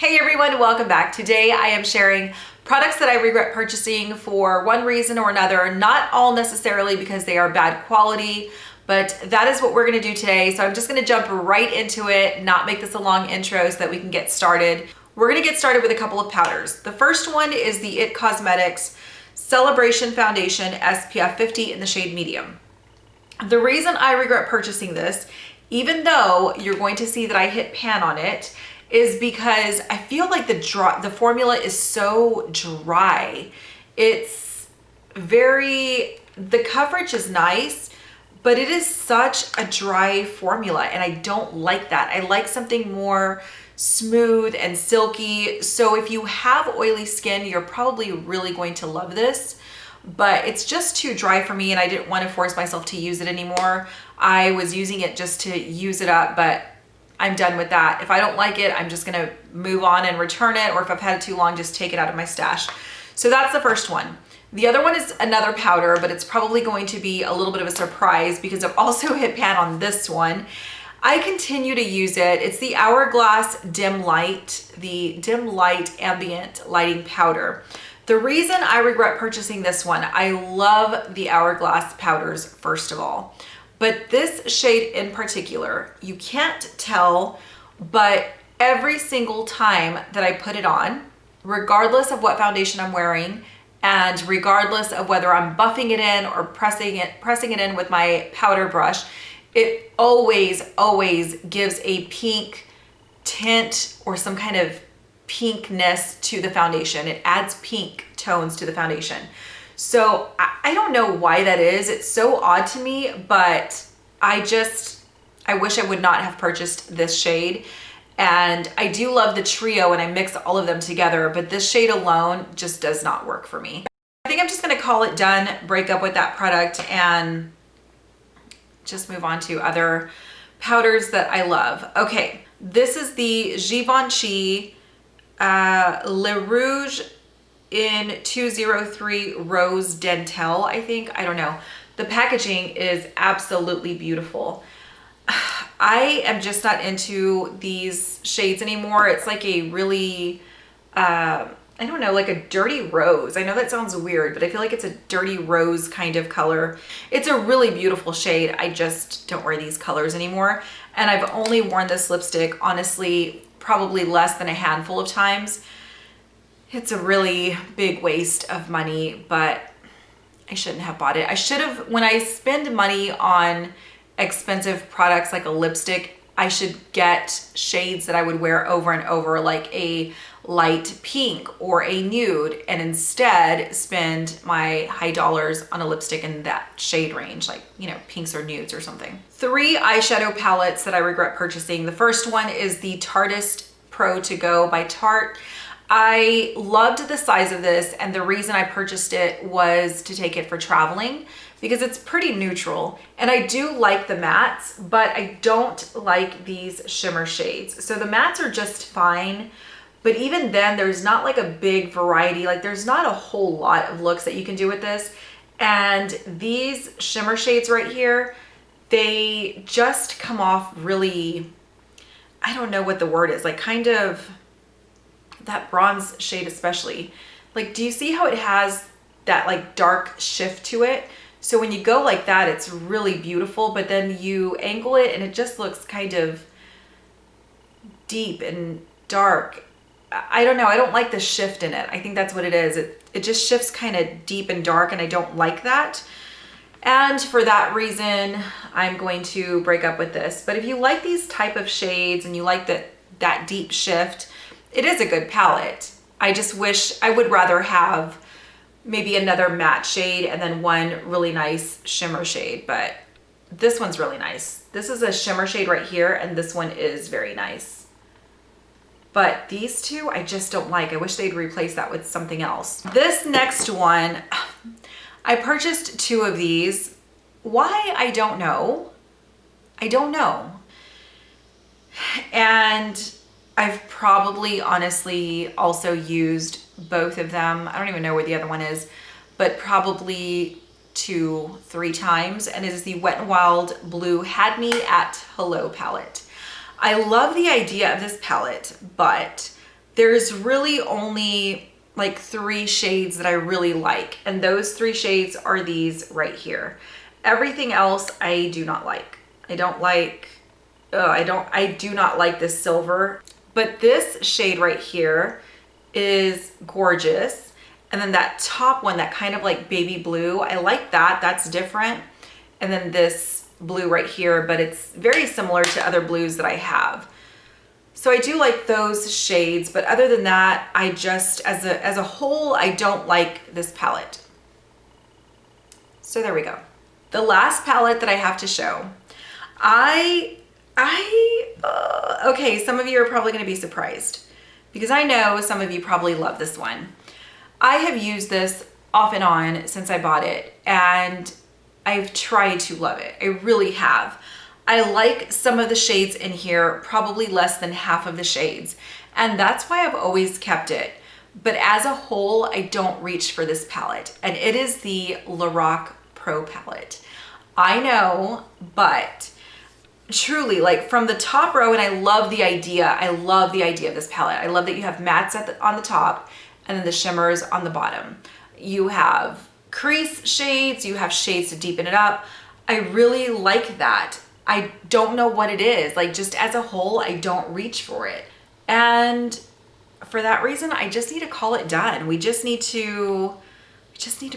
Hey everyone, welcome back. Today I am sharing products that I regret purchasing for one reason or another, not all necessarily because they are bad quality, but that is what we're gonna do today. So I'm just gonna jump right into it, not make this a long intro so that we can get started. We're gonna get started with a couple of powders. The first one is the IT Cosmetics Celebration Foundation SPF 50 in the shade medium. The reason I regret purchasing this, even though you're going to see that I hit pan on it, is because I feel like the formula is so dry. It's the coverage is nice, but it is such a dry formula and I don't like that. I like something more smooth and silky. So if you have oily skin, you're probably really going to love this, but it's just too dry for me and I didn't want to force myself to use it anymore. I was using it just to use it up, but I'm done with that. If I don't like it, I'm just gonna move on and return it, or if I've had it too long, just take it out of my stash. So that's the first one. The other one is another powder, but it's probably going to be a little bit of a surprise because I've also hit pan on this one. I continue to use it. It's the Hourglass Dim Light, the Dim Light Ambient Lighting Powder. The reason I regret purchasing this one, I love the Hourglass powders, first of all. But this shade in particular, you can't tell, but every single time that I put it on, regardless of what foundation I'm wearing, and regardless of whether I'm buffing it in or pressing it in with my powder brush, it always gives a pink tint or some kind of pinkness to the foundation. It adds pink tones to the foundation. So I don't know why that is. It's so odd to me, but I wish I would not have purchased this shade. And I do love the trio and I mix all of them together, but this shade alone just does not work for me. I think I'm just gonna call it done, break up with that product and just move on to other powders that I love. Okay, this is the Givenchy Le Rouge in 203 Rose Dentel, I think. I don't know. The packaging is absolutely beautiful. I am just not into these shades anymore. It's like a really, I don't know, like a dirty rose. I know that sounds weird, but I feel like it's a dirty rose kind of color. It's a really beautiful shade. I just don't wear these colors anymore. And I've only worn this lipstick, honestly, probably less than a handful of times. It's a really big waste of money, but I shouldn't have bought it. I should have, when I spend money on expensive products like a lipstick, I should get shades that I would wear over and over, like a light pink or a nude, and instead spend my high dollars on a lipstick in that shade range, like, you know, pinks or nudes or something. 3 eyeshadow palettes that I regret purchasing. The first one is the Tarteist Pro To Go by Tarte. I loved the size of this, and the reason I purchased it was to take it for traveling because it's pretty neutral. And I do like the mattes, but I don't like these shimmer shades. So the mattes are just fine, but even then there's not like a big variety. Like there's not a whole lot of looks that you can do with this. And these shimmer shades right here, they just come off really, I don't know what the word is, like kind of, that bronze shade especially. Like, do you see how it has that like dark shift to it? So when you go like that, it's really beautiful, but then you angle it and it just looks kind of deep and dark. I don't know, I don't like the shift in it. I think that's what it is. It just shifts kind of deep and dark and I don't like that. And for that reason, I'm going to break up with this. But if you like these type of shades and you like that deep shift, it is a good palette. I just wish I would rather have maybe another matte shade and then one really nice shimmer shade, but this one's really nice. This is a shimmer shade right here, and this one is very nice. But these two, I just don't like. I wish they'd replace that with something else. This next one, I purchased 2 of these. Why? I don't know. I don't know. And I've probably honestly also used both of them. I don't even know where the other one is, but probably 2-3 times. And it is the Wet n Wild Blue Had Me at Hello palette. I love the idea of this palette, but there's really only like 3 shades that I really like. And those 3 shades are these right here. Everything else I do not like. I do not like this silver, but this shade right here is gorgeous. And then that top one, that kind of like baby blue, I like that. That's different. And then this blue right here, but it's very similar to other blues that I have. So I do like those shades, but other than that, I just, as a whole, I don't like this palette. So there we go. The last palette that I have to show, okay, some of you are probably going to be surprised because I know some of you probably love this one. I have used this off and on since I bought it, and I've tried to love it. I really have. I like some of the shades in here, probably less than half of the shades, and that's why I've always kept it. But as a whole, I don't reach for this palette, and it is the Lorac Pro palette. I know, but truly, like from the top row, and I love the idea of this palette. I love that you have mattes on the top and then the shimmers on the bottom. You have crease shades, you have shades to deepen it up. I really like that. I don't know what it is. Like, just as a whole, I don't reach for it. And for that reason, I just need to call it done. We just need to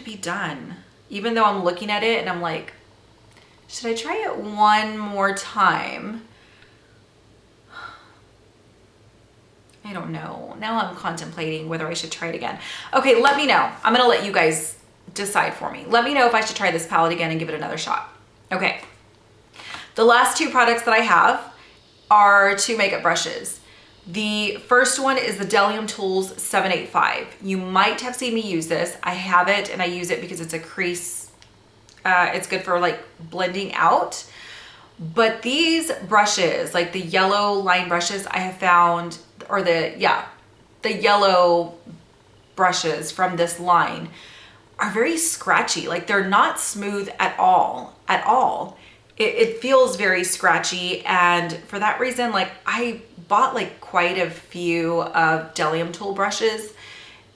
be done. Even though I'm looking at it and I'm like, should I try it one more time? I don't know. Now I'm contemplating whether I should try it again. Okay, let me know. I'm gonna let you guys decide for me. Let me know if I should try this palette again and give it another shot. Okay. The last 2 products that I have are 2 makeup brushes. The first one is the Delium Tools 785. You might have seen me use this. I have it and I use it because it's a crease. It's good for like blending out. But these brushes, like the yellow line brushes I have found, or the yellow brushes from this line are very scratchy. Like, they're not smooth at all. It feels very scratchy, and for that reason, like, I bought like quite a few of Delium Tool brushes,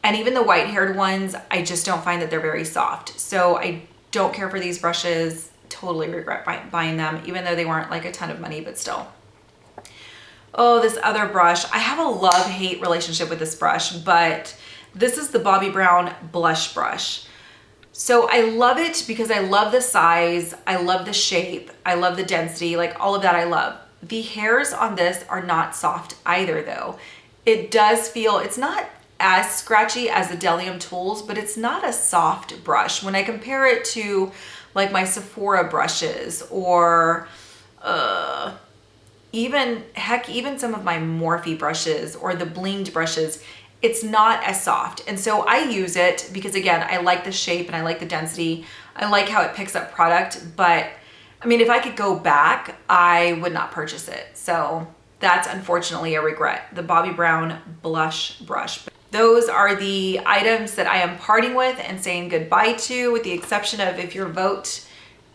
and even the white-haired ones, I just don't find that they're very soft. So I don't care for these brushes. Totally regret buying them, even though they weren't like a ton of money, but still. Oh, this other brush. I have a love-hate relationship with this brush, but this is the Bobbi Brown blush brush. So I love it because I love the size, I love the shape, I love the density, like all of that I love. The hairs on this are not soft either though. It does feel, it's not as scratchy as the Delium Tools, but it's not a soft brush. When I compare it to like my Sephora brushes or even some of my Morphe brushes or the blinged brushes, it's not as soft. And so I use it because, again, I like the shape and I like the density. I like how it picks up product, but I mean, if I could go back, I would not purchase it. So that's unfortunately a regret. The Bobbi Brown blush brush. Those are the items that I am parting with and saying goodbye to, with the exception of if your vote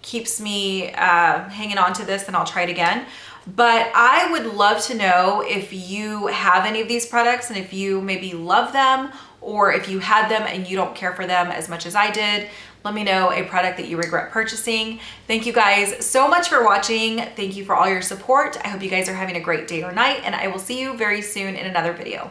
keeps me hanging on to this, then I'll try it again. But I would love to know if you have any of these products and if you maybe love them, or if you had them and you don't care for them as much as I did. Let me know a product that you regret purchasing. Thank you guys so much for watching. Thank you for all your support. I hope you guys are having a great day or night, and I will see you very soon in another video.